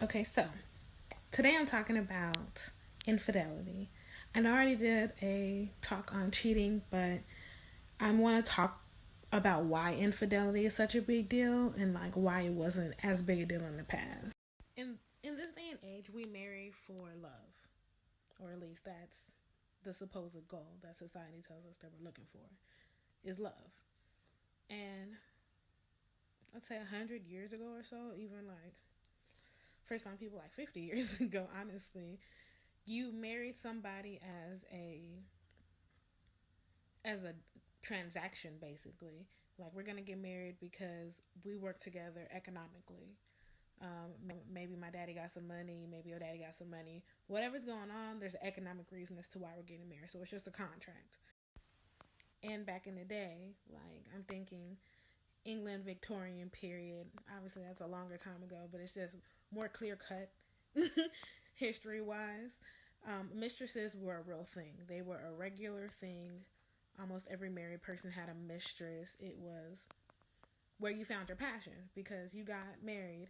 Okay, so today I'm talking about infidelity. And I already did a talk on cheating, but I want to talk about why infidelity is such a big deal and like why it wasn't as big a deal in the past. In this day and age, we marry for love, or at least that's the supposed goal that society tells us that we're looking for is love. And I'd say 100 years ago or so, even like for some people like 50 years ago, honestly, you married somebody as a transaction, basically. Like, we're gonna get married because we work together economically. Maybe my daddy got some money, maybe your daddy got some money. Whatever's going on, there's an economic reason as to why we're getting married. So it's just a contract. And back in the day, like, I'm thinking England Victorian period. Obviously, that's a longer time ago, but it's just more clear cut history wise. Mistresses were a real thing. They were a regular thing. Almost every married person had a mistress. It was where you found your passion because you got married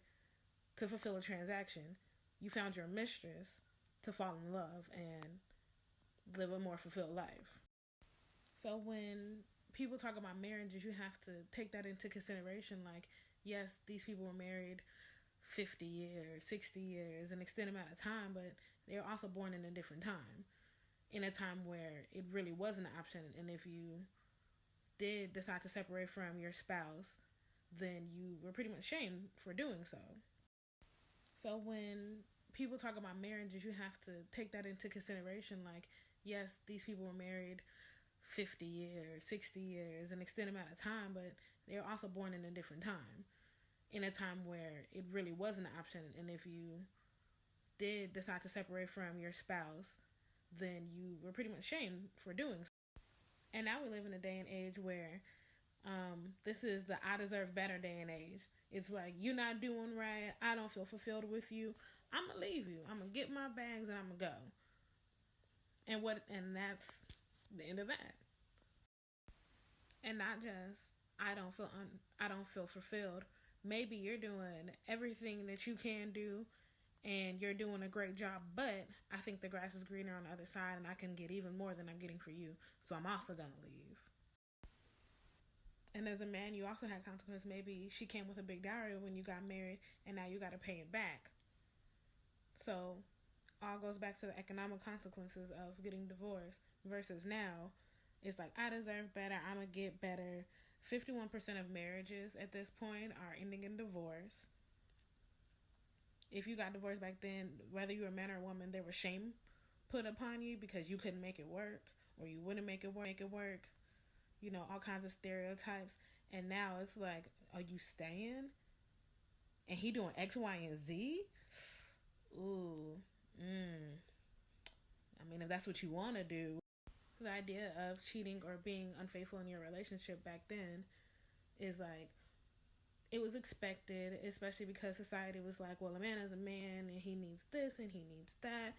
to fulfill a transaction. You found your mistress to fall in love and live a more fulfilled life. So when people talk about marriages, you have to take that into consideration. Like, yes, these people were married 50 years, 60 years, an extended amount of time, but they were also born in a different time, in a time where it really wasn't an option. And if you did decide to separate from your spouse, then you were pretty much shamed for doing so. So when people talk about marriages, you have to take that into consideration. Like, yes, these people were married 50 years, 60 years, an extended amount of time, but they were also born in a different time, in a time where it really wasn't an option. And if you did decide to separate from your spouse, then you were pretty much shamed for doing so. And now we live in a day and age where this is the I deserve better day and age. It's like, you're not doing right. I don't feel fulfilled with you. I'm gonna leave you. I'm gonna get my bags and I'm gonna go. And that's the end of that. And not just I don't feel fulfilled. Maybe you're doing everything that you can do and you're doing a great job, but I think the grass is greener on the other side and I can get even more than I'm getting for you. So I'm also gonna leave. And as a man, you also had consequences. Maybe she came with a big dowry when you got married and now you got to pay it back. So all goes back to the economic consequences of getting divorced versus now it's like, I deserve better, I'm gonna get better. 51% of marriages at this point are ending in divorce. If you got divorced back then, whether you were a man or a woman, there was shame put upon you because you couldn't make it work or you wouldn't make it work. All kinds of stereotypes. And now it's like, are you staying? And he doing X, Y, and Z? Ooh. I mean, if that's what you want to do. The idea of cheating or being unfaithful in your relationship back then is like, it was expected, especially because society was like, well, a man is a man and he needs this and he needs that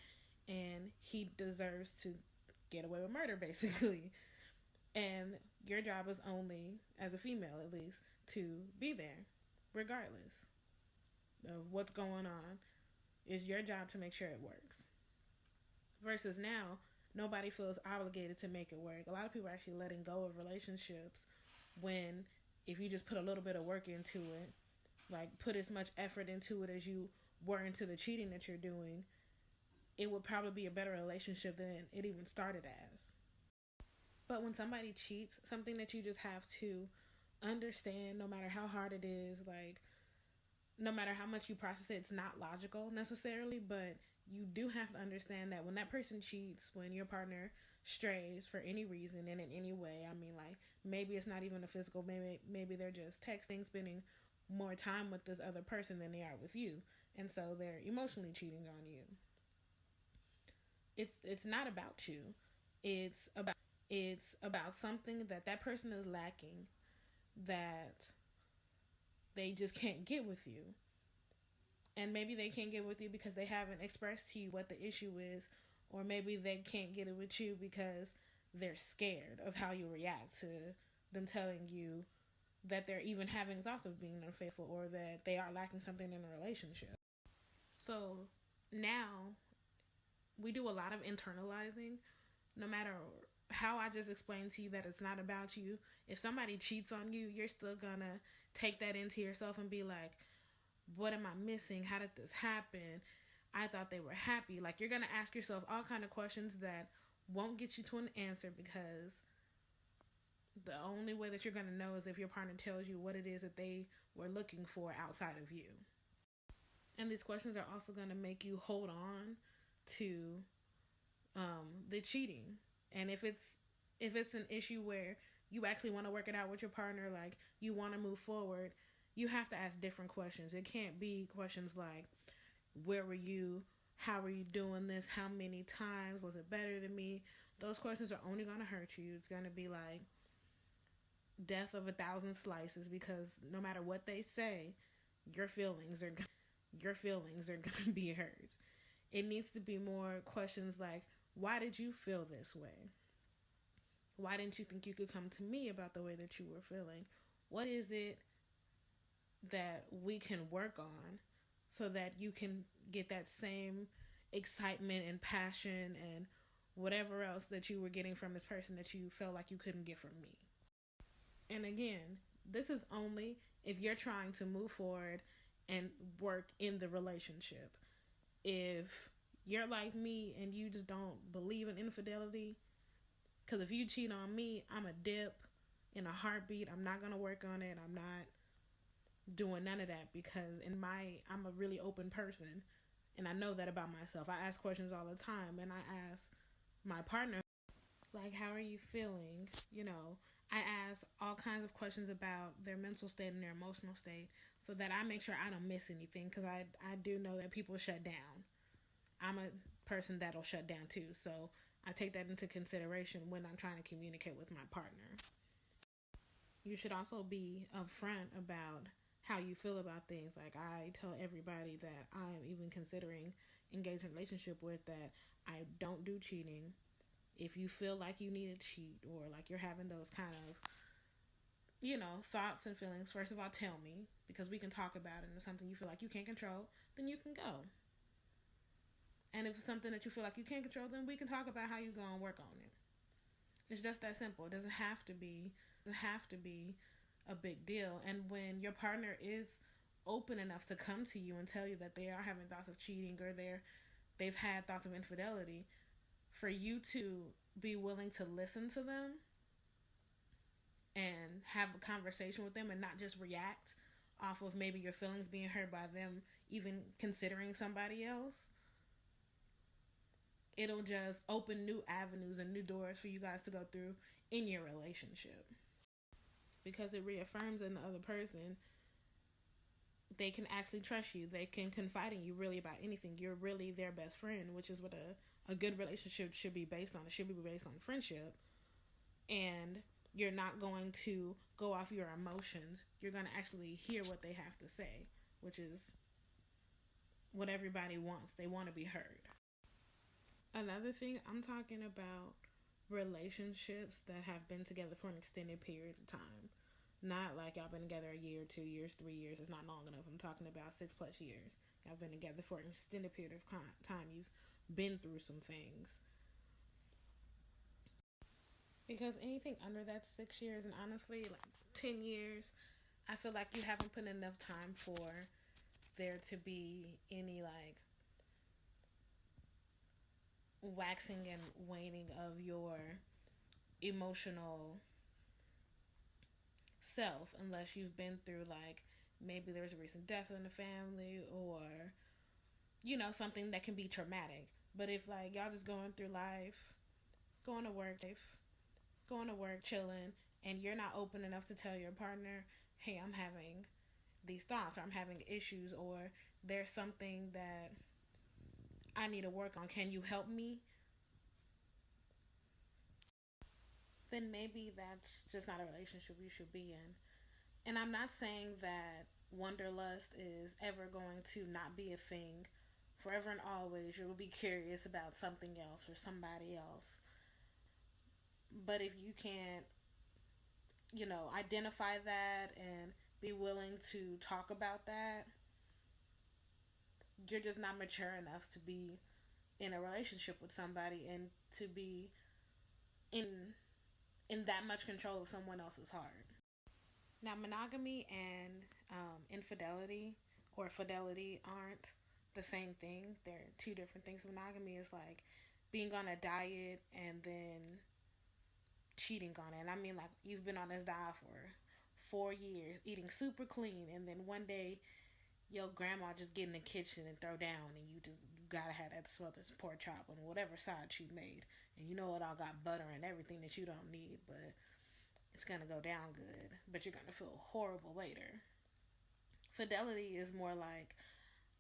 and he deserves to get away with murder, basically. And your job is only, as a female at least, to be there, regardless of what's going on. It's your job to make sure it works. Versus now, nobody feels obligated to make it work. A lot of people are actually letting go of relationships when, if you just put a little bit of work into it, like put as much effort into it as you were into the cheating that you're doing, it would probably be a better relationship than it even started as. But when somebody cheats, something that you just have to understand, no matter how hard it is, like no matter how much you process it, it's not logical necessarily, but you do have to understand that when that person cheats, when your partner strays for any reason and in any way, I mean, like maybe it's not even a physical, maybe they're just texting, spending more time with this other person than they are with you, and so they're emotionally cheating on you. It's not about you. It's about something that person is lacking that they just can't get with you. And maybe they can't get with you because they haven't expressed to you what the issue is, or maybe they can't get it with you because they're scared of how you react to them telling you that they're even having thoughts of being unfaithful or that they are lacking something in a relationship. So now we do a lot of internalizing. No matter how I just explained to you that it's not about you, if somebody cheats on you, you're still gonna take that into yourself and be like, what am I missing? How did this happen? I thought they were happy. Like, you're gonna ask yourself all kind of questions that won't get you to an answer, because the only way that you're gonna know is if your partner tells you what it is that they were looking for outside of you. And these questions are also gonna make you hold on to the cheating. And if it's an issue where you actually want to work it out with your partner, like you want to move forward, you have to ask different questions. It can't be questions like, where were you? How were you doing this? How many times? Was it better than me? Those questions are only going to hurt you. It's going to be like death of a thousand slices, because no matter what they say, your feelings are going to be hurt. It needs to be more questions like, why did you feel this way? Why didn't you think you could come to me about the way that you were feeling? What is it that we can work on so that you can get that same excitement and passion and whatever else that you were getting from this person that you felt like you couldn't get from me? And again, this is only if you're trying to move forward and work in the relationship. If you're like me and you just don't believe in infidelity, because if you cheat on me, I'm a dip in a heartbeat. I'm not going to work on it. I'm not doing none of that, because I'm a really open person, and I know that about myself. I ask questions all the time, and I ask my partner, like, how are you feeling? I ask all kinds of questions about their mental state and their emotional state, so that I make sure I don't miss anything, because I do know that people shut down. I'm a person that'll shut down too, so I take that into consideration when I'm trying to communicate with my partner. You should also be upfront about how you feel about things. Like, I tell everybody that I am even considering engaging in a relationship with that I don't do cheating. If you feel like you need to cheat, or like you're having those kind of, thoughts and feelings, first of all, tell me, because we can talk about it. And if it's something you feel like you can't control, then you can go. And if it's something that you feel like you can't control, then we can talk about how you go and work on it. It's just that simple. It doesn't have to be a big deal. And when your partner is open enough to come to you and tell you that they are having thoughts of cheating, or they've had thoughts of infidelity, for you to be willing to listen to them and have a conversation with them, and not just react off of maybe your feelings being hurt by them even considering somebody else, it'll just open new avenues and new doors for you guys to go through in your relationship, because it reaffirms in the other person they can actually trust you. They can confide in you really about anything. You're really their best friend, which is what a good relationship should be based on. It should be based on friendship. And you're not going to go off your emotions. You're going to actually hear what they have to say, which is what everybody wants. They want to be heard. Another thing, I'm talking about relationships that have been together for an extended period of time. Not like y'all been together a year, 2 years, 3 years. It's not long enough. I'm talking about 6+ years. Y'all been together for an extended period of time. You've been through some things. Because anything under that 6 years, and honestly, like 10 years, I feel like you haven't put enough time for there to be any like waxing and waning of your emotional self, unless you've been through like maybe there's a recent death in the family, or something that can be traumatic. But if like y'all just going through life, going to work, chilling, and you're not open enough to tell your partner, hey, I'm having these thoughts, or I'm having issues, or there's something that I need to work on, can you help me? Then maybe that's just not a relationship you should be in. And I'm not saying that wanderlust is ever going to not be a thing forever and always. You will be curious about something else or somebody else. But if you can't, identify that and be willing to talk about that, you're just not mature enough to be in a relationship with somebody and to be in in that much control of someone else's heart. Now, monogamy and infidelity or fidelity aren't the same thing. They're two different things. Monogamy is like being on a diet and then cheating on it. And I mean, like, you've been on this diet for 4 years, eating super clean, and then one day your grandma just get in the kitchen and throw down, and you gotta have that smothered pork chop on whatever side she made, and you know it all got butter and everything that you don't need, but it's gonna go down good, but you're gonna feel horrible later. Fidelity is more like,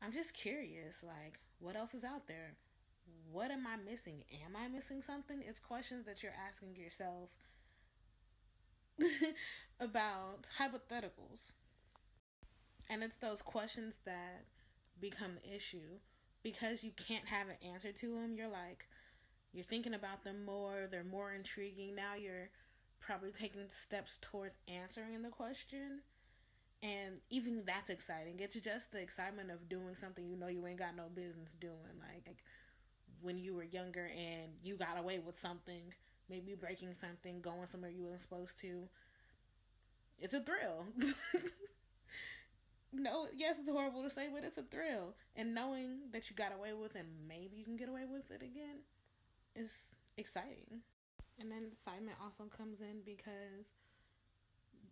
I'm just curious, like, what else is out there? What am I missing? Am I missing something? It's questions that you're asking yourself about hypotheticals. And it's those questions that become the issue because you can't have an answer to them. You're thinking about them more, they're more intriguing. Now you're probably taking steps towards answering the question. And even that's exciting. It's just the excitement of doing something you know you ain't got no business doing. Like when you were younger and you got away with something, maybe breaking something, going somewhere you weren't supposed to. It's a thrill. No, yes, it's horrible to say, but it's a thrill. And knowing that you got away with and maybe you can get away with it again is exciting. And then excitement also comes in because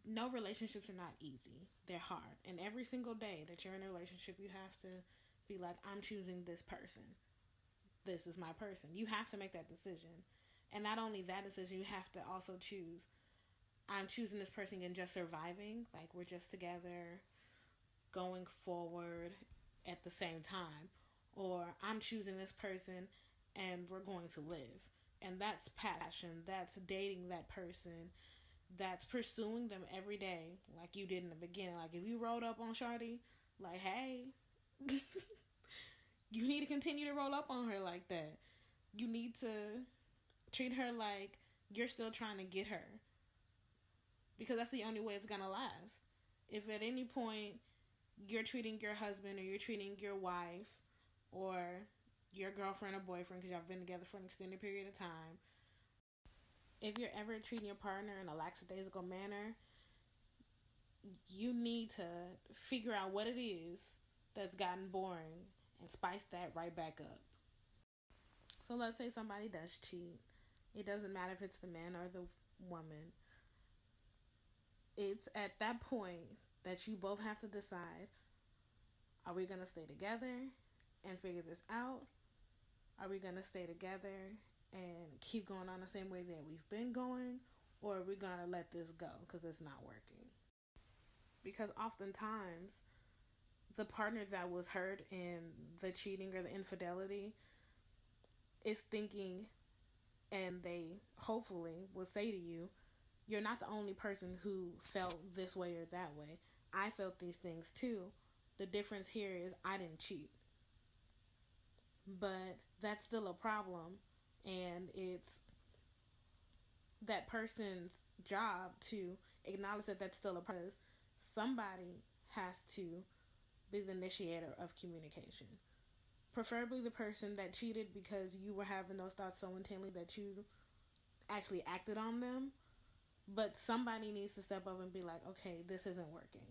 no relationships are not easy. They're hard. And every single day that you're in a relationship, you have to be like, I'm choosing this person. This is my person. You have to make that decision. And not only that decision, you have to also choose, I'm choosing this person and just surviving. Like, we're just together going forward at the same time. Or I'm choosing this person and we're going to live. And that's passion. That's dating that person. That's pursuing them every day like you did in the beginning. Like, if you rolled up on Shawty, like, hey, you need to continue to roll up on her like that. You need to treat her like you're still trying to get her. Because that's the only way it's going to last. If at any point you're treating your husband or you're treating your wife or your girlfriend or boyfriend, because y'all been together for an extended period of time, if you're ever treating your partner in a lackadaisical manner, you need to figure out what it is that's gotten boring and spice that right back up. So let's say somebody does cheat. It doesn't matter if it's the man or the woman. It's at that point that you both have to decide, are we going to stay together and figure this out? Are we going to stay together and keep going on the same way that we've been going? Or are we going to let this go because it's not working? Because oftentimes, the partner that was hurt in the cheating or the infidelity is thinking, and they hopefully will say to you, you're not the only person who felt this way or that way. I felt these things too. The difference here is I didn't cheat. But that's still a problem, and it's that person's job to acknowledge that that's still a problem. Somebody has to be the initiator of communication. Preferably the person that cheated because you were having those thoughts so intently that you actually acted on them. But somebody needs to step up and be like, okay, this isn't working.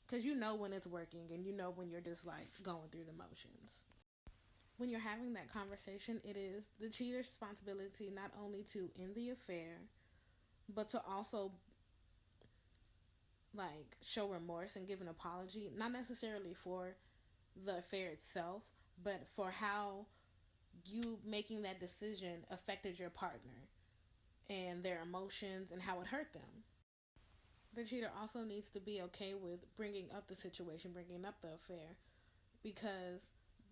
Because you know when it's working and you know when you're just like going through the motions. When you're having that conversation, it is the cheater's responsibility not only to end the affair, but to also like show remorse and give an apology, not necessarily for the affair itself, but for how you making that decision affected your partner and their emotions and how it hurt them. The cheater also needs to be okay with bringing up the situation, bringing up the affair, because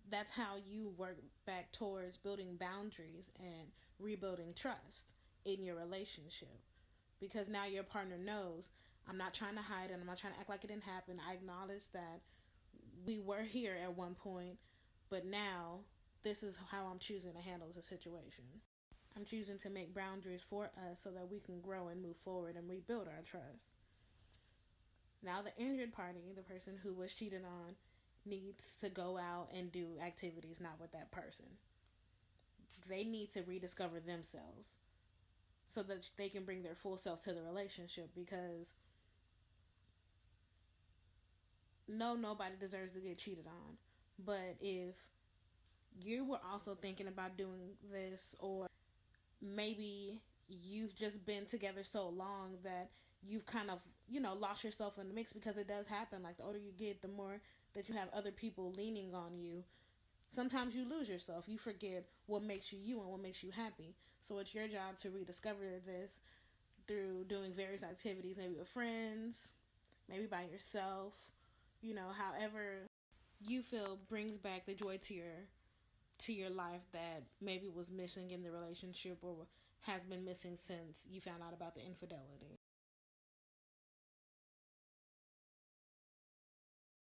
that's how you work back towards building boundaries and rebuilding trust in your relationship. Because now your partner knows, I'm not trying to hide it, I'm not trying to act like it didn't happen. I acknowledge that we were here at one point, but now this is how I'm choosing to handle the situation. I'm choosing to make boundaries for us so that we can grow and move forward and rebuild our trust. Now the injured party, the person who was cheated on, needs to go out and do activities not with that person. They need to rediscover themselves so that they can bring their full self to the relationship, because no, nobody deserves to get cheated on. But if you were also thinking about doing this, or maybe you've just been together so long that you've kind of, lost yourself in the mix, because it does happen. Like, the older you get, the more that you have other people leaning on you. Sometimes you lose yourself. You forget what makes you you and what makes you happy. So it's your job to rediscover this through doing various activities, maybe with friends, maybe by yourself. However you feel brings back the joy to your life that maybe was missing in the relationship, or has been missing since you found out about the infidelity.